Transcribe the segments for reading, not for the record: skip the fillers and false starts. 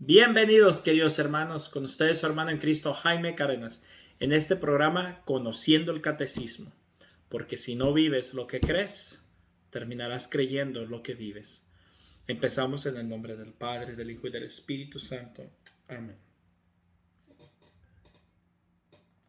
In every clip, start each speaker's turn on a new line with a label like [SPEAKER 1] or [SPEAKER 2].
[SPEAKER 1] Bienvenidos, queridos hermanos, con ustedes su hermano en Cristo, Jaime Cárdenas, en este programa Conociendo el Catecismo, porque si no vives lo que crees, terminarás creyendo lo que vives. Empezamos en el nombre del Padre, del Hijo y del Espíritu Santo. Amén.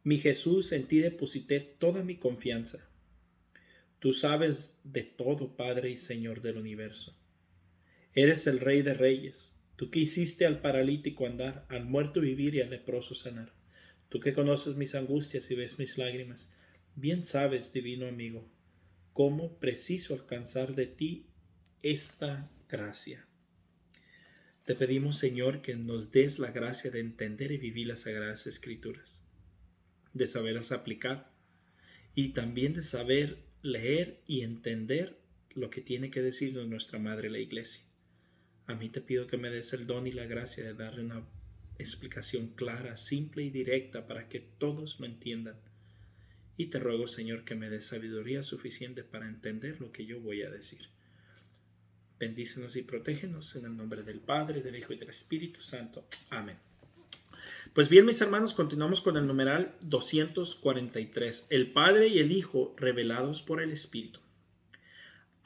[SPEAKER 1] Mi Jesús, en ti deposité toda mi confianza. Tú sabes de todo, Padre y Señor del universo. Eres el Rey de Reyes. Tú que hiciste al paralítico andar, al muerto vivir y al leproso sanar. Tú que conoces mis angustias y ves mis lágrimas, bien sabes, divino amigo, cómo preciso alcanzar de ti esta gracia. Te pedimos, Señor, que nos des la gracia de entender y vivir las Sagradas Escrituras, de saberlas aplicar y también de saber leer y entender lo que tiene que decirnos nuestra Madre la Iglesia. A mí te pido que me des el don y la gracia de darle una explicación clara, simple y directa para que todos lo entiendan. Y te ruego, Señor, que me des sabiduría suficiente para entender lo que yo voy a decir. Bendícenos y protégenos en el nombre del Padre, del Hijo y del Espíritu Santo. Amén. Pues bien, mis hermanos, continuamos con el numeral 243. El Padre y el Hijo revelados por el Espíritu.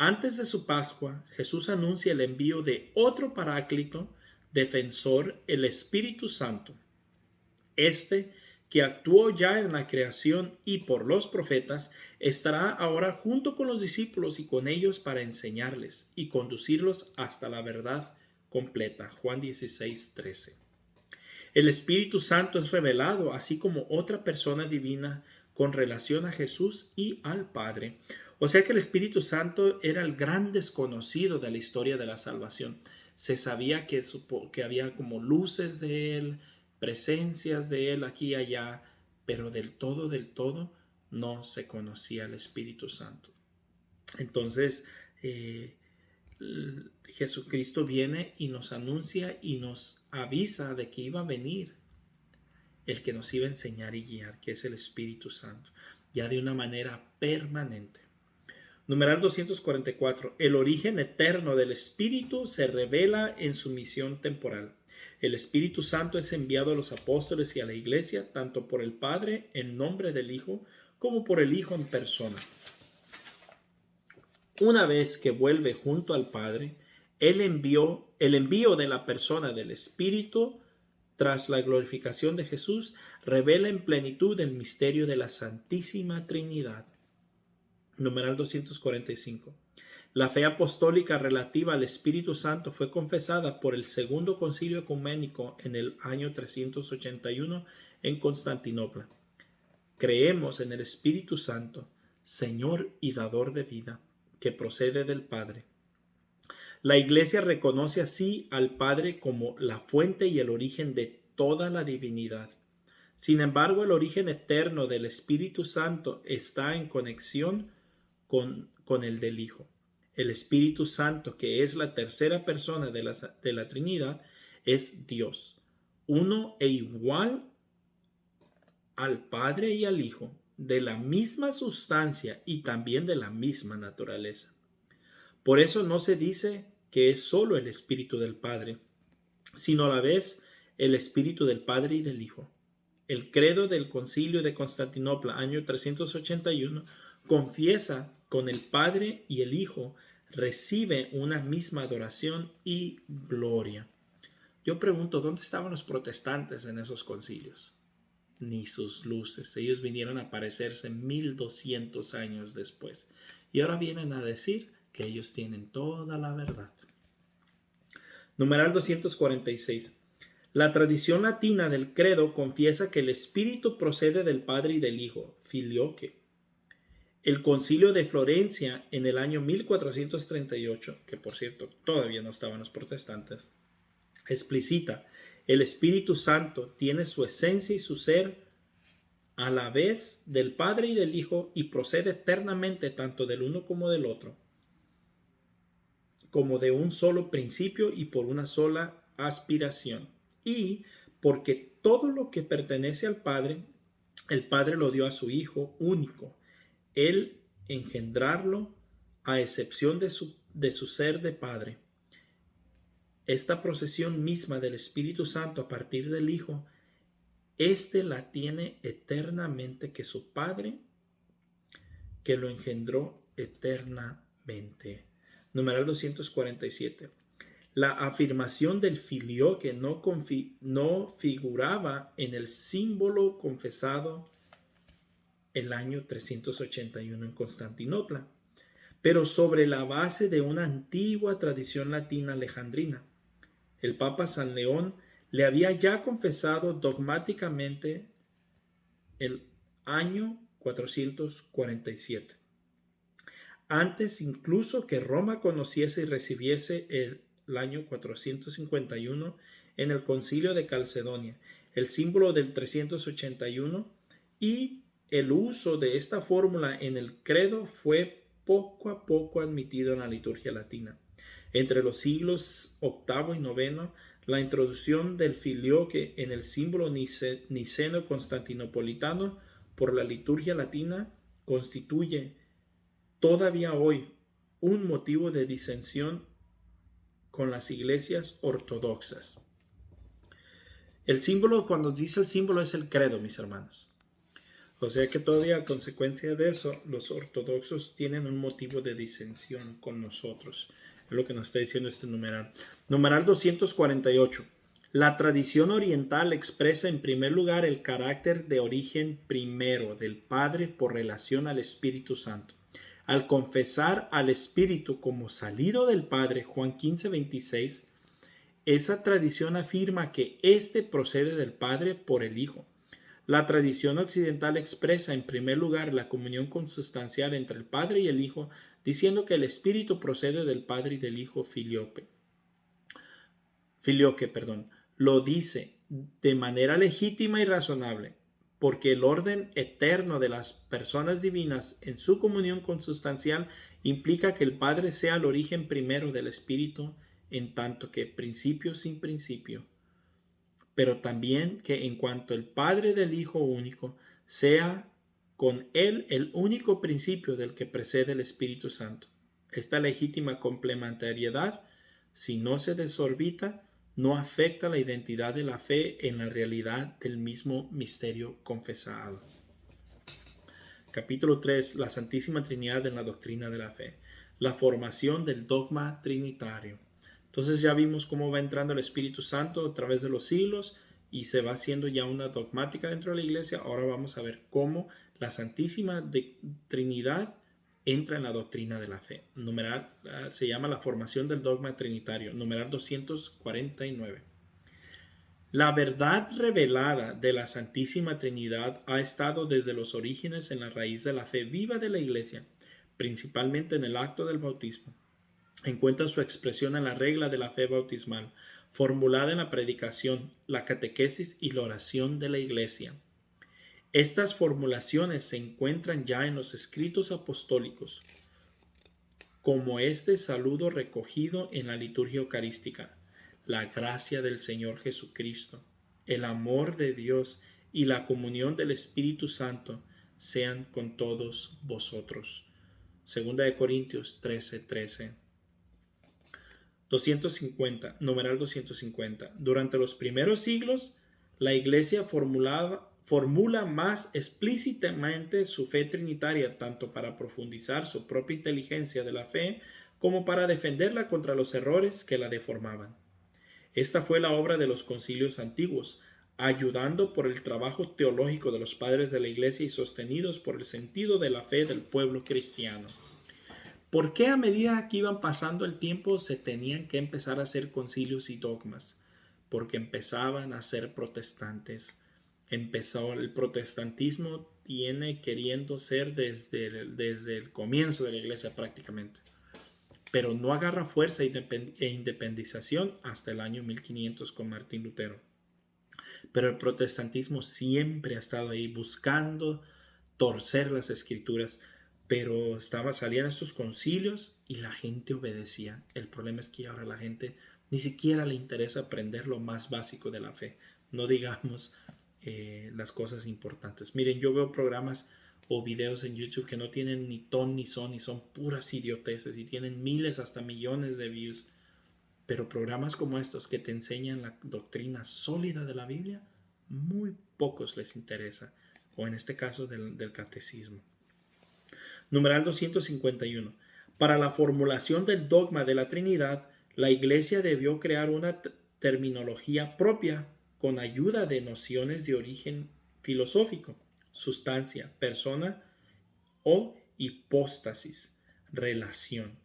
[SPEAKER 1] Antes de su Pascua, Jesús anuncia el envío de otro Paráclito, defensor, el Espíritu Santo. Este, que actuó ya en la creación y por los profetas, estará ahora junto con los discípulos y con ellos para enseñarles y conducirlos hasta la verdad completa. Juan 16:13. El Espíritu Santo es revelado, así como otra persona divina con relación a Jesús y al Padre. O sea que el Espíritu Santo era el gran desconocido de la historia de la salvación. Se sabía que había como luces de Él, presencias de Él aquí y allá, pero del todo, no se conocía el Espíritu Santo. Entonces, Jesucristo viene y nos anuncia y nos avisa de que iba a venir el que nos iba a enseñar y guiar, que es el Espíritu Santo, ya de una manera permanente. Numeral 244. El origen eterno del Espíritu se revela en su misión temporal. El Espíritu Santo es enviado a los apóstoles y a la Iglesia, tanto por el Padre en nombre del Hijo, como por el Hijo en persona. Una vez que vuelve junto al Padre, el envío de la persona del Espíritu tras la glorificación de Jesús revela en plenitud el misterio de la Santísima Trinidad. Numeral 245. La fe apostólica relativa al Espíritu Santo fue confesada por el Segundo Concilio Ecuménico en el año 381 en Constantinopla. Creemos en el Espíritu Santo, Señor y dador de vida, que procede del Padre. La Iglesia reconoce así al Padre como la fuente y el origen de toda la divinidad. Sin embargo, el origen eterno del Espíritu Santo está en conexión con el del Hijo. El Espíritu Santo, que es la tercera persona de la Trinidad, es Dios, uno e igual al Padre y al Hijo, de la misma sustancia y también de la misma naturaleza. Por eso no se dice que es solo el Espíritu del Padre, sino a la vez el Espíritu del Padre y del Hijo. El credo del Concilio de Constantinopla, año 381, confiesa con el Padre y el Hijo recibe una misma adoración y gloria. Yo pregunto, ¿dónde estaban los protestantes en esos concilios? Ni sus luces. Ellos vinieron a aparecerse 1200 años después. Y ahora vienen a decir que ellos tienen toda la verdad. Numeral 246. La tradición latina del credo confiesa que el Espíritu procede del Padre y del Hijo, filioque. El Concilio de Florencia en el año 1438, que por cierto todavía no estaban los protestantes, explicita: el Espíritu Santo tiene su esencia y su ser a la vez del Padre y del Hijo y procede eternamente tanto del uno como del otro, como de un solo principio y por una sola aspiración. Y porque todo lo que pertenece al Padre, el Padre lo dio a su Hijo único, el engendrarlo a excepción de su ser de Padre. esta procesión misma del Espíritu Santo a partir del Hijo, la tiene eternamente que su Padre, que lo engendró eternamente. Numeral 247. La afirmación del filioque no figuraba en el símbolo confesado el año 381 en Constantinopla, pero sobre la base de una antigua tradición latina alejandrina. El Papa San León le había ya confesado dogmáticamente el año 447, antes incluso que Roma conociese y recibiese el año 451 en el Concilio de Calcedonia, el símbolo del 381, y el uso de esta fórmula en el credo fue poco a poco admitido en la liturgia latina. Entre los siglos VIII y IX, la introducción del filioque en el símbolo niceno-constantinopolitano por la liturgia latina constituye todavía hoy un motivo de disensión con las iglesias ortodoxas. El símbolo, cuando dice el símbolo, es el credo, mis hermanos. O sea que todavía a consecuencia de eso, los ortodoxos tienen un motivo de disensión con nosotros. Es lo que nos está diciendo este numeral. Numeral 248. La tradición oriental expresa en primer lugar el carácter de origen primero del Padre por relación al Espíritu Santo. Al confesar al Espíritu como salido del Padre, Juan 15:26, esa tradición afirma que éste procede del Padre por el Hijo. La tradición occidental expresa en primer lugar la comunión consustancial entre el Padre y el Hijo, diciendo que el Espíritu procede del Padre y del Hijo filioque. Lo dice de manera legítima y razonable, porque el orden eterno de las personas divinas en su comunión consustancial implica que el Padre sea el origen primero del Espíritu, en tanto que principio sin principio, pero también que en cuanto el Padre del Hijo único sea con él el único principio del que precede el Espíritu Santo. Esta legítima complementariedad, si no se desorbita, no afecta la identidad de la fe en la realidad del mismo misterio confesado. Capítulo 3. La Santísima Trinidad en la doctrina de la fe. La formación del dogma trinitario. Entonces ya vimos cómo va entrando el Espíritu Santo a través de los siglos y se va haciendo ya una dogmática dentro de la iglesia. Ahora vamos a ver cómo la Santísima Trinidad entra en la doctrina de la fe. Numeral, se llama la formación del dogma trinitario. Numeral 249. La verdad revelada de la Santísima Trinidad ha estado desde los orígenes en la raíz de la fe viva de la Iglesia, principalmente en el acto del bautismo. Encuentra su expresión en la regla de la fe bautismal, formulada en la predicación, la catequesis y la oración de la Iglesia. Estas formulaciones se encuentran ya en los escritos apostólicos, como este saludo recogido en la liturgia eucarística. La gracia del Señor Jesucristo, el amor de Dios y la comunión del Espíritu Santo sean con todos vosotros. Segunda de Corintios 13:13. 250, numeral 250. Durante los primeros siglos, la Iglesia formula más explícitamente su fe trinitaria, tanto para profundizar su propia inteligencia de la fe, como para defenderla contra los errores que la deformaban. Esta fue la obra de los concilios antiguos, ayudando por el trabajo teológico de los padres de la Iglesia y sostenidos por el sentido de la fe del pueblo cristiano. ¿Por qué a medida que iban pasando el tiempo se tenían que empezar a hacer concilios y dogmas? Porque empezaban a ser protestantes. El protestantismo tiene queriendo ser desde el comienzo de la Iglesia prácticamente, pero no agarra fuerza e independización hasta el año 1500 con Martín Lutero. Pero el protestantismo siempre ha estado ahí buscando torcer las escrituras, pero salían estos concilios y la gente obedecía. El problema es que ahora la gente ni siquiera le interesa aprender lo más básico de la fe, no digamos las cosas importantes. Miren, yo veo programas o videos en YouTube que no tienen ni ton ni son y son puras idioteces y tienen miles hasta millones de views. Pero programas como estos que te enseñan la doctrina sólida de la Biblia, muy pocos les interesa, o en este caso del catecismo. Numeral 251. Para la formulación del dogma de la Trinidad, la Iglesia debió crear una terminología propia con ayuda de nociones de origen filosófico, sustancia, persona o hipóstasis, relación.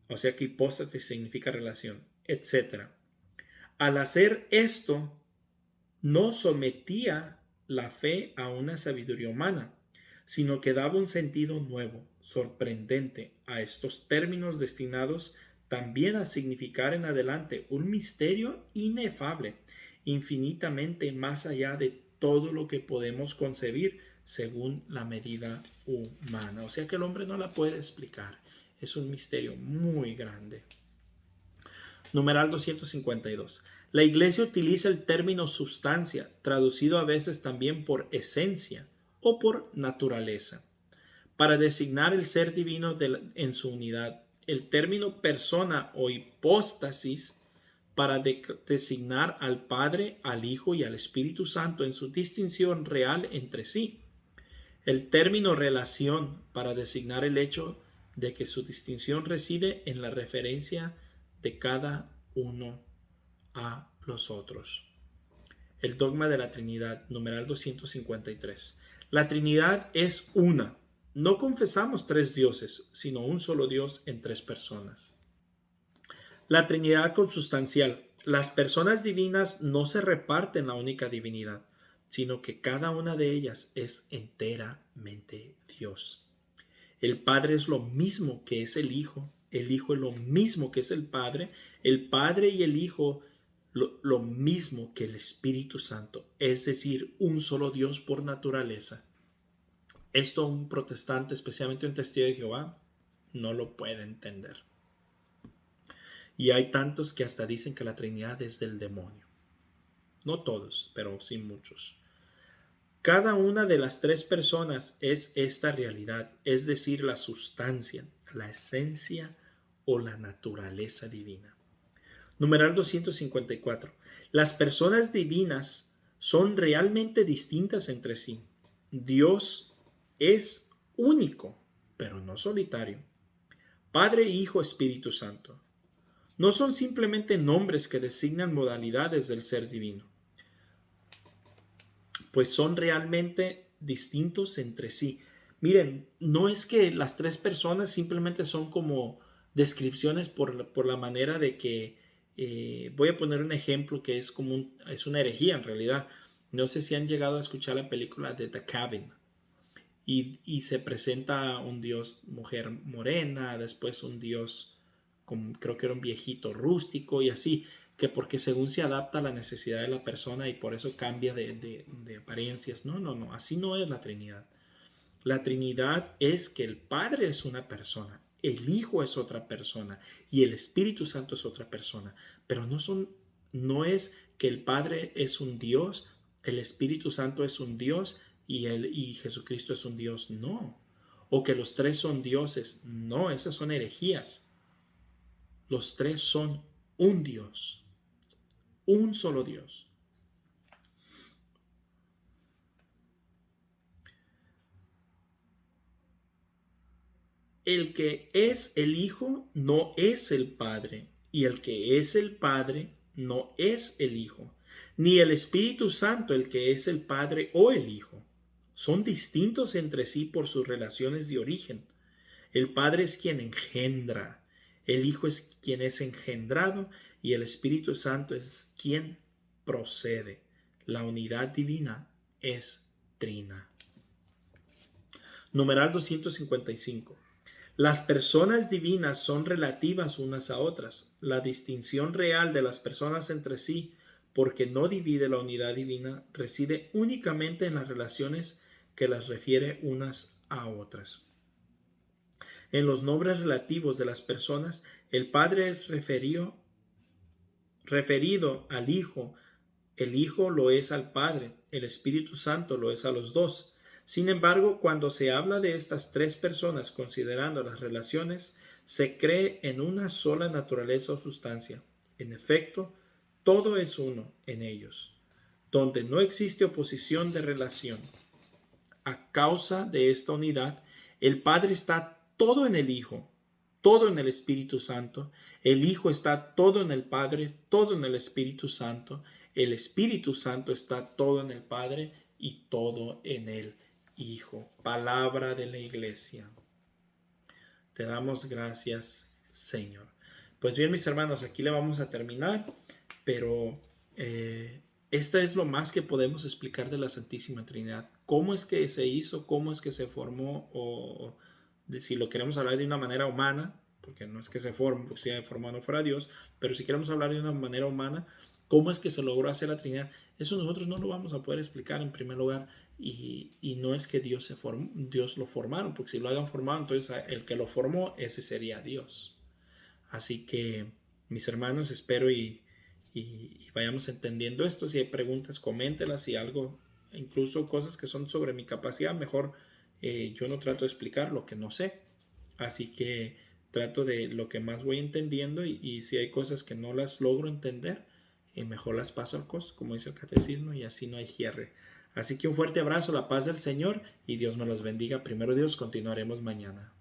[SPEAKER 1] O sea que hipóstasis significa relación, etc. Al hacer esto, no sometía la fe a una sabiduría humana, sino que daba un sentido nuevo, sorprendente a estos términos destinados también a significar en adelante un misterio inefable, infinitamente más allá de todo lo que podemos concebir según la medida humana. O sea que el hombre no la puede explicar. Es un misterio muy grande. Numeral 252. La Iglesia utiliza el término sustancia, traducido a veces también por esencia o por naturaleza, para designar el ser divino en su unidad. El término persona o hipóstasis para designar al Padre, al Hijo y al Espíritu Santo en su distinción real entre sí. El término relación para designar el hecho de que su distinción reside en la referencia de cada uno a los otros. El dogma de la Trinidad, numeral 253. La Trinidad es una. No confesamos tres dioses, sino un solo Dios en tres personas. La Trinidad consustancial. Las personas divinas no se reparten la única divinidad, sino que cada una de ellas es enteramente Dios. El Padre es lo mismo que es el Hijo es lo mismo que es el Padre y el Hijo lo mismo que el Espíritu Santo, es decir, un solo Dios por naturaleza. Esto un protestante, especialmente un testigo de Jehová, no lo puede entender. Y hay tantos que hasta dicen que la Trinidad es del demonio. No todos, pero sí muchos. Cada una de las tres personas es esta realidad, es decir, la sustancia, la esencia o la naturaleza divina. Numeral 254. Las personas divinas son realmente distintas entre sí. Dios es único, pero no solitario. Padre, Hijo, Espíritu Santo. No son simplemente nombres que designan modalidades del ser divino, pues son realmente distintos entre sí. Miren, no es que las tres personas simplemente son como descripciones por la manera de que, voy a poner un ejemplo que es como es una herejía en realidad. No sé si han llegado a escuchar la película de The Cabin y se presenta un dios mujer morena, después un dios, creo que era un viejito rústico y así, que porque según se adapta a la necesidad de la persona y por eso cambia de apariencias. No, así no es la Trinidad. La Trinidad es que el Padre es una persona, el Hijo es otra persona y el Espíritu Santo es otra persona, pero no es que el Padre es un Dios, el Espíritu Santo es un Dios y Jesucristo es un Dios, no. O que los tres son dioses, no, esas son herejías. Los tres son un Dios, un solo Dios. El que es el Hijo no es el Padre, y el que es el Padre no es el Hijo, ni el Espíritu Santo el que es el Padre o el Hijo. Son distintos entre sí por sus relaciones de origen. El Padre es quien engendra, el Hijo es quien es engendrado y el Espíritu Santo es quien procede. La unidad divina es trina. Numeral 255. Las personas divinas son relativas unas a otras. La distinción real de las personas entre sí, porque no divide la unidad divina, reside únicamente en las relaciones que las refiere unas a otras. En los nombres relativos de las personas, el Padre es referido al Hijo, el Hijo lo es al Padre, el Espíritu Santo lo es a los dos. Sin embargo, cuando se habla de estas tres personas considerando las relaciones, Se cree en una sola naturaleza o sustancia. En efecto, todo es uno en ellos, donde no existe oposición de relación. A causa de esta unidad, el Padre está todo en el Hijo, todo en el Espíritu Santo. El Hijo está todo en el Padre, todo en el Espíritu Santo. El Espíritu Santo está todo en el Padre y todo en el Hijo. Palabra de la Iglesia. Te damos gracias, Señor. Pues bien, mis hermanos, aquí le vamos a terminar, pero esta es lo más que podemos explicar de la Santísima Trinidad. ¿Cómo es que se hizo? ¿Cómo es que se formó? O si lo queremos hablar de una manera humana, porque no es que se formó, porque si formó no fuera Dios, pero si queremos hablar de una manera humana, ¿cómo es que se logró hacer la Trinidad? Eso nosotros no lo vamos a poder explicar en primer lugar. Y no es que Dios lo formaron, porque si lo hayan formado, entonces el que lo formó, ese sería Dios. Así que, mis hermanos, espero y vayamos entendiendo esto. Si hay preguntas, coméntelas. Si algo, incluso cosas que son sobre mi capacidad, mejor yo no trato de explicar lo que no sé. Así que trato de lo que más voy entendiendo y si hay cosas que no las logro entender, mejor las paso al costo, como dice el catecismo, y así no hay cierre. Así que un fuerte abrazo, la paz del Señor y Dios me los bendiga. Primero Dios, continuaremos mañana.